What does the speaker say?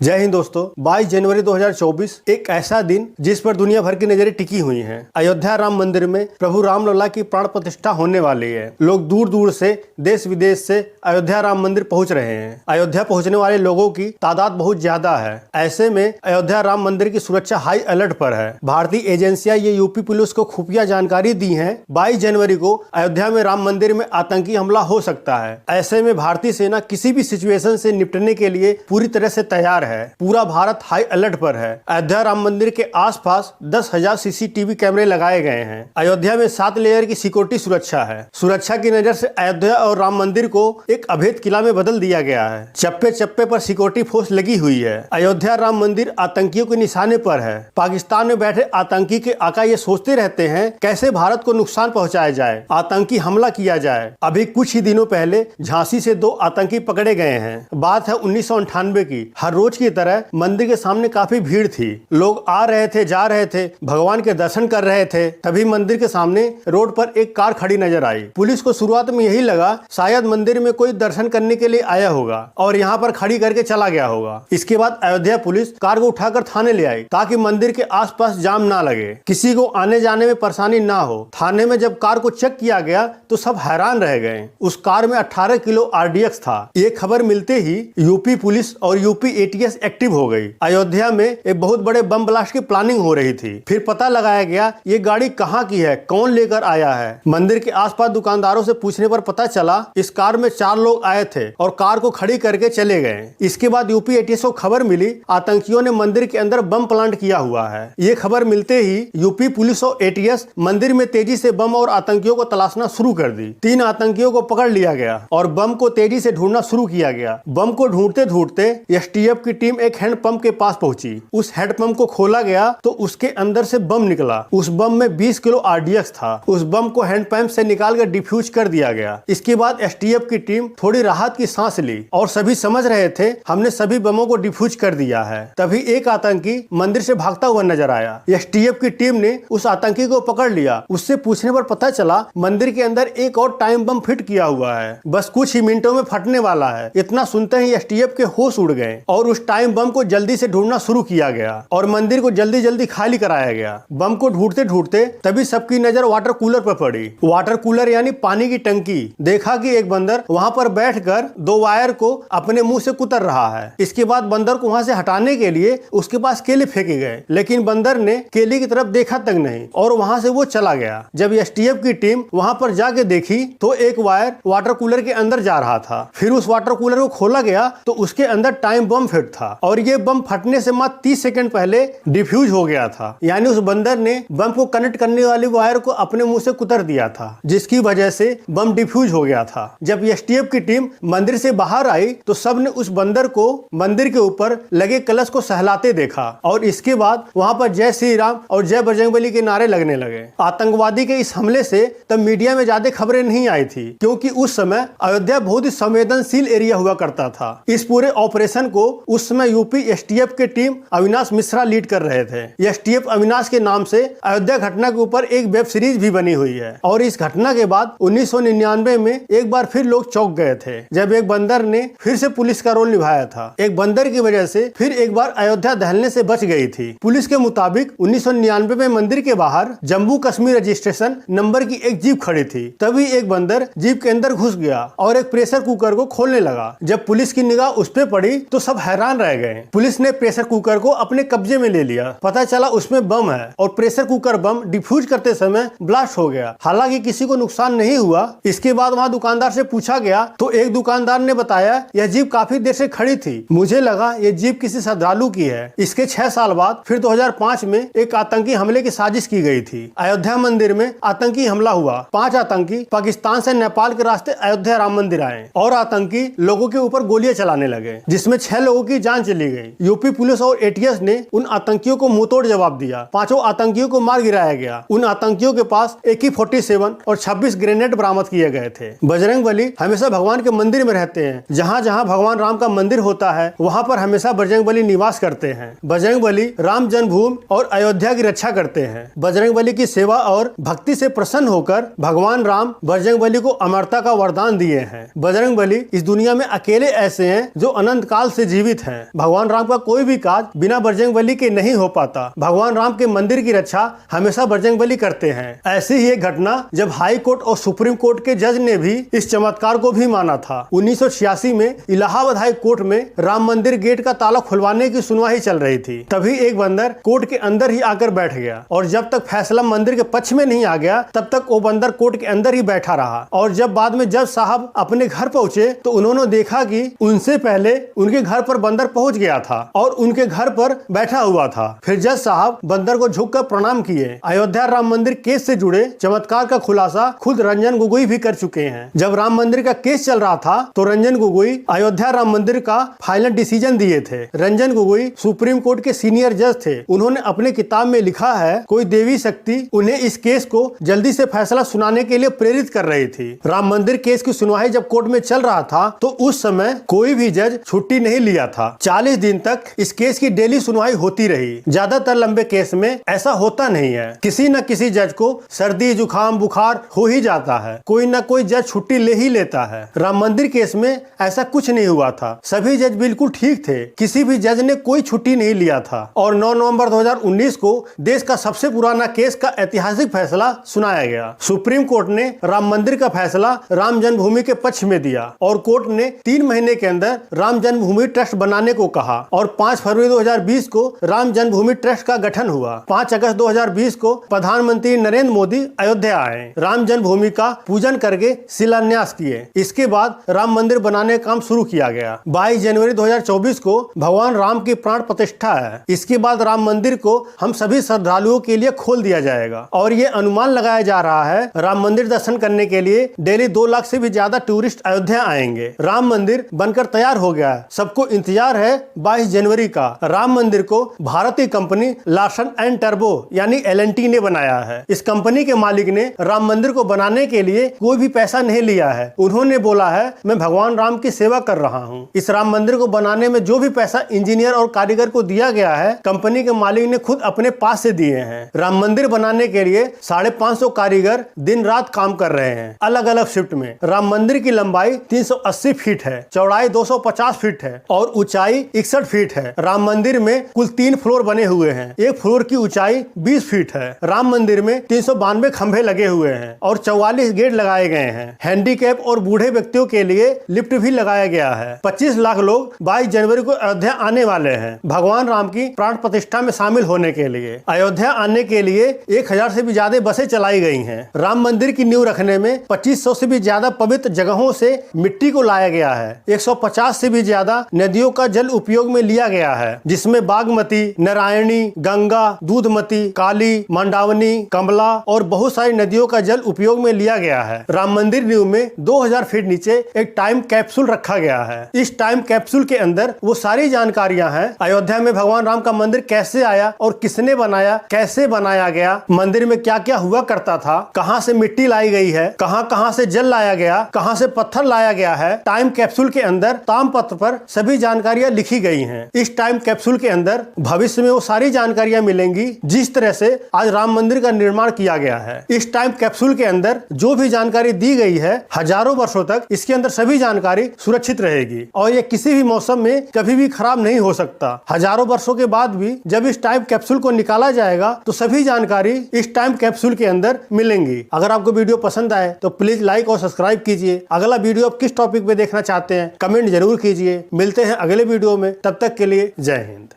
जय हिंद दोस्तों। 22 जनवरी 2024 एक ऐसा दिन जिस पर दुनिया भर की नजरें टिकी हुई हैं। अयोध्या राम मंदिर में प्रभु रामलला की प्राण प्रतिष्ठा होने वाली है। लोग दूर दूर से, देश विदेश से अयोध्या राम मंदिर पहुंच रहे हैं। अयोध्या पहुंचने वाले लोगों की तादाद बहुत ज्यादा है। ऐसे में अयोध्या राम मंदिर की सुरक्षा हाई अलर्ट पर है। भारतीय एजेंसियां ये यूपी पुलिस को खुफिया जानकारी दी है। 22 जनवरी को अयोध्या में राम मंदिर में आतंकी हमला हो सकता है। ऐसे में भारतीय सेना किसी भी सिचुएशन से निपटने के लिए पूरी तरह से तैयार है। पूरा भारत हाई अलर्ट पर है। अयोध्या राम मंदिर के आसपास 10,000 सीसीटीवी कैमरे लगाए गए हैं। अयोध्या में 7 लेयर की सिक्योरिटी सुरक्षा है। सुरक्षा की नजर से अयोध्या और राम मंदिर को एक अभेद किला में बदल दिया गया है। चप्पे चप्पे पर सिक्योरिटी फोर्स लगी हुई है। अयोध्या राम मंदिर आतंकियों के निशाने पर है। पाकिस्तान में बैठे आतंकी के आका ये सोचते रहते हैं कैसे भारत को नुकसान पहुंचाया जाए, आतंकी हमला किया जाए। अभी कुछ ही दिनों पहले झांसी से 2 आतंकी पकड़े गए हैं। बात है 1998 की। हर रोज की तरह मंदिर के सामने काफी भीड़ थी। लोग आ रहे थे, जा रहे थे, भगवान के दर्शन कर रहे थे। तभी मंदिर के सामने रोड पर एक कार खड़ी नजर आई। पुलिस को शुरुआत में यही लगा शायद मंदिर में कोई दर्शन करने के लिए आया होगा और यहाँ पर खड़ी करके चला गया होगा। इसके बाद अयोध्या पुलिस कार को उठाकर थाने ले आई ताकि मंदिर के आसपास जाम ना लगे, किसी को आने जाने में परेशानी ना हो। थाने में जब कार को चेक किया गया तो सब हैरान रह गए। उस कार में 18 किलो RDX था। ये खबर मिलते ही यूपी पुलिस और यूपी ATS एक्टिव हो गई। अयोध्या में एक बहुत बड़े बम ब्लास्ट की प्लानिंग हो रही थी। फिर पता लगाया गया ये गाड़ी कहाँ की है, कौन लेकर आया है। मंदिर के आसपास दुकानदारों से पूछने पर पता चला इस कार में 4 लोग आए थे और कार को खड़ी करके चले गए। इसके बाद यूपी ATS को खबर मिली आतंकियों ने मंदिर के अंदर बम प्लांट किया हुआ है। ये खबर मिलते ही यूपी पुलिस और ATS मंदिर में तेजी से बम और आतंकियों को तलाशना शुरू कर दी। 3 आतंकियों को पकड़ लिया गया और बम को तेजी से ढूंढना शुरू किया गया। बम को ढूंढते ढूंढते STF की टीम एक हैंडपंप के पास पहुंची। उस हैंडपंप को खोला गया तो उसके अंदर से बम निकला। उस बम में 20 किलो RDX था। उस बम को हैंडपंप से निकालकर डिफ्यूज कर दिया गया। इसके बाद STF की टीम थोड़ी राहत की सांस ली और सभी समझ रहे थे हमने सभी बमों को डिफ्यूज कर दिया है। तभी एक आतंकी मंदिर से भागता हुआ नजर आया। STF की टीम ने उस आतंकी को पकड़ लिया। उससे पूछने पर पता चला मंदिर के अंदर एक और टाइम बम फिट किया हुआ है, बस कुछ ही मिनटों में फटने वाला है। इतना सुनते ही STF के होश उड़ गए और उस टाइम बम को जल्दी से ढूंढना शुरू किया गया और मंदिर को जल्दी जल्दी खाली कराया गया। बम को ढूंढते ढूंढते तभी सबकी नजर वाटर कूलर पर पड़ी। वाटर कूलर यानी पानी की टंकी। देखा कि एक बंदर वहां पर बैठकर 2 वायर को अपने मुंह से कुतर रहा है। इसके बाद बंदर को वहां से हटाने के लिए उसके पास केले फेंके गए, लेकिन बंदर ने केले की तरफ देखा तक नहीं और वहां से वो चला गया। जब STF की टीम वहां पर जाके देखी तो एक वायर वाटर कूलर के अंदर जा रहा था। फिर उस वाटर कूलर को खोला गया तो उसके अंदर टाइम बम फिट था और ये बम फटने से मात्र 30 सेकंड पहले डिफ्यूज हो गया था। यानी उस बंदर ने बम को कनेक्ट करने वाली वायर को अपने मुंह से कुतर दिया था, जिसकी वजह से बम डिफ्यूज हो गया था। जब STF की टीम मंदिर से बाहर आई तो सबने उस बंदर को मंदिर के ऊपर लगे कलश को सहलाते देखा और इसके बाद वहां पर जय श्री राम और जय बजरंगबली के नारे लगने लगे। आतंकवादी के इस हमले से तब मीडिया में ज्यादा खबरें नहीं आई थी, क्योंकि उस समय अयोध्या बहुत ही संवेदनशील एरिया हुआ करता था। इस पूरे ऑपरेशन को उस समय यूपी STF के टीम अविनाश मिश्रा लीड कर रहे थे। STF अविनाश के नाम से अयोध्या घटना के ऊपर एक वेब सीरीज भी बनी हुई है और इस घटना के बाद 1999 में एक बार फिर लोग चौंक गए थे जब एक बंदर ने फिर से पुलिस का रोल निभाया था। एक बंदर की वजह से फिर एक बार अयोध्या दहलने से बच गई थी। पुलिस के मुताबिक 1999 में मंदिर के बाहर जम्मू कश्मीर रजिस्ट्रेशन नंबर की एक जीप खड़ी थी। तभी एक बंदर जीप के अंदर घुस गया और एक प्रेशर कुकर को खोलने लगा। जब पुलिस की निगाह उस पे पड़ी तो सब हैरान रह गए। पुलिस ने प्रेशर कुकर को अपने कब्जे में ले लिया। पता चला उसमें बम है और प्रेशर कुकर बम डिफ्यूज करते समय ब्लास्ट हो गया। हालांकि किसी को नुकसान नहीं हुआ। इसके बाद वहां दुकानदार से पूछा गया तो एक दुकानदार ने बताया यह जीप काफी देर से खड़ी थी, मुझे लगा ये जीप किसी श्रद्धालु की है। इसके 6 साल बाद फिर 2005 में एक आतंकी हमले की साजिश की गई थी। अयोध्या मंदिर में आतंकी हमला हुआ। 5 आतंकी पाकिस्तान से नेपाल के रास्ते अयोध्या राम मंदिर आए और आतंकी लोगों के ऊपर गोलियां चलाने लगे, जिसमें 6 लोगों की जान चली गई। यूपी पुलिस और ATS ने उन आतंकियों को मुंहतोड़ जवाब दिया। 5 आतंकियों को मार गिराया गया। उन आतंकियों के पास AK-47 और 26 ग्रेनेड बरामद किए गए थे। बजरंगबली हमेशा भगवान के मंदिर में रहते हैं। जहाँ जहाँ भगवान राम का मंदिर होता है वहाँ पर हमेशा बजरंगबली निवास करते हैं। बजरंगबली राम जन्मभूमि और अयोध्या की रक्षा करते हैं। बजरंगबली की सेवा और भक्ति से प्रसन्न होकर भगवान राम बजरंगबली को अमरता का वरदान दिए हैं। बजरंगबली इस दुनिया में अकेले ऐसे हैं जो अनंत काल से जीवित हैं। हैं। भगवान राम का कोई भी काज बिना बजरंगबली के नहीं हो पाता। भगवान राम के मंदिर की रक्षा हमेशा बजरंगबली करते हैं। ऐसी ही एक घटना जब हाई कोर्ट और सुप्रीम कोर्ट के जज ने भी इस चमत्कार को भी माना था। 1986 में इलाहाबाद हाई कोर्ट में राम मंदिर गेट का ताला खुलवाने की सुनवाई चल रही थी। तभी एक बंदर कोर्ट के अंदर ही आकर बैठ गया और जब तक फैसला मंदिर के पक्ष में नहीं आ गया तब तक वो बंदर कोर्ट के अंदर ही बैठा रहा। और जब बाद में जज साहब अपने घर पहुंचे तो उन्होंने देखा कि उनसे पहले उनके घर पर बंदर पहुंच गया था और उनके घर पर बैठा हुआ था। फिर जज साहब बंदर को झुककर प्रणाम किए। अयोध्या राम मंदिर केस से जुड़े चमत्कार का खुलासा खुद रंजन गोगोई भी कर चुके हैं। जब राम मंदिर का केस चल रहा था तो रंजन गोगोई अयोध्या राम मंदिर का फाइनल डिसीजन दिए थे। रंजन गोगोई सुप्रीम कोर्ट के सीनियर जज थे। उन्होंने अपने किताब में लिखा है कोई देवी शक्ति उन्हें इस केस को जल्दी से फैसला सुनाने के लिए प्रेरित कर रही थी। राम मंदिर केस की सुनवाई जब कोर्ट में चल रहा था तो उस समय कोई भी जज छुट्टी नहीं लिया था। 40 दिन तक इस केस की डेली सुनवाई होती रही। ज्यादातर लंबे केस में ऐसा होता नहीं है। किसी न किसी जज को सर्दी जुकाम बुखार हो ही जाता है। कोई न कोई जज छुट्टी ले ही लेता है। राम मंदिर केस में ऐसा कुछ नहीं हुआ था। सभी जज बिल्कुल ठीक थे। किसी भी जज ने कोई छुट्टी नहीं लिया था और 9 नवंबर 2019 को देश का सबसे पुराना केस का ऐतिहासिक फैसला सुनाया गया। सुप्रीम कोर्ट ने राम मंदिर का फैसला राम जन्मभूमि के पक्ष में दिया और कोर्ट ने 3 महीने के अंदर राम जन्मभूमि ट्रस्ट बनाने को कहा और 5 फरवरी 2020 को राम जन्मभूमि ट्रस्ट का गठन हुआ। 5 अगस्त 2020 को प्रधानमंत्री नरेंद्र मोदी अयोध्या आए। राम जन्मभूमि का पूजन करके शिलान्यास किए। इसके बाद राम मंदिर बनाने का काम शुरू किया गया। 22 जनवरी 2024 को भगवान राम की प्राण प्रतिष्ठा है। इसके बाद राम मंदिर को हम सभी श्रद्धालुओं के लिए खोल दिया जाएगा और ये अनुमान लगाया जा रहा है राम मंदिर दर्शन करने के लिए डेली 2 लाख से भी ज्यादा टूरिस्ट अयोध्या आएंगे। राम मंदिर बनकर तैयार हो गया है। सबको इंतजार है 22 जनवरी का। राम मंदिर को भारतीय कंपनी लार्सन एंड टर्बो यानी L&T ने बनाया है। इस कंपनी के मालिक ने राम मंदिर को बनाने के लिए कोई भी पैसा नहीं लिया है। उन्होंने बोला है मैं भगवान राम की सेवा कर रहा हूँ। इस राम मंदिर को बनाने में जो भी पैसा इंजीनियर और कारीगर को दिया गया है कंपनी के मालिक ने खुद अपने पास से दिए हैं। राम मंदिर बनाने के लिए 550 कारीगर दिन रात काम कर रहे हैं अलग अलग शिफ्ट में। राम मंदिर की लंबाई 380 फीट है, चौड़ाई 250 फीट है और ऊंचाई 61 फीट है। राम मंदिर में कुल 3 फ्लोर बने हुए हैं। एक फ्लोर की ऊंचाई 20 फीट है। राम मंदिर में 392 खंभे लगे हुए हैं और 44 गेट लगाए गए हैं। हैंडीकैप और बूढ़े व्यक्तियों के लिए लिफ्ट भी लगाया गया है। 25 लाख लोग 22 जनवरी को अयोध्या आने वाले हैं भगवान राम की प्राण प्रतिष्ठा में शामिल होने के लिए। अयोध्या आने के लिए 1000 से भी ज्यादा बसें चलाई गई हैं। राम मंदिर की नींव रखने में 2500 से भी ज्यादा पवित्र जगहों से मिट्टी को लाया गया है। 150 से भी ज्यादा नदियों का जल उपयोग में लिया गया है जिसमें बागमती, नारायणी, गंगा, दूधमती, काली, मंडावनी, कमला और बहुत सारी नदियों का जल उपयोग में लिया गया है। राम मंदिर नींव में 2000 फीट नीचे एक टाइम कैप्सूल रखा गया है। इस टाइम कैप्सूल के अंदर वो सारी जानकारियां हैं अयोध्या में भगवान राम का मंदिर कैसे आया और किसने बनाया, कैसे बनाया गया, मंदिर में क्या क्या हुआ करता था, कहां से मिट्टी लाई गई है, कहां कहां से जल लाया गया, कहां से पत्थर लाया गया है। टाइम कैप्सूल के अंदर तामपत्र पर सभी जानकारियां लिखी गई हैं। इस टाइम कैप्सूल के अंदर भविष्य में वो सारी जानकारियां मिलेंगी जिस तरह से आज राम मंदिर का निर्माण किया गया है। इस टाइम कैप्सूल के अंदर जो भी जानकारी दी गई है हजारों वर्षों तक इसके अंदर सभी जानकारी सुरक्षित रहेगी और ये किसी भी मौसम में कभी भी खराब नहीं हो सकता। हजारों वर्षों के बाद भी जब इस टाइम कैप्सूल को निकाला जाएगा तो सभी जानकारी इस टाइम कैप्सूल के अंदर मिलेंगी। अगर आपको वीडियो पसंद आए तो प्लीज लाइक और सब्सक्राइब कीजिए। अगला वीडियो आप किस टॉपिक पे देखना चाहते हैं कमेंट जरूर कीजिए। मिलते हैं अगले वीडियो में, तब तक के लिए जय हिंद।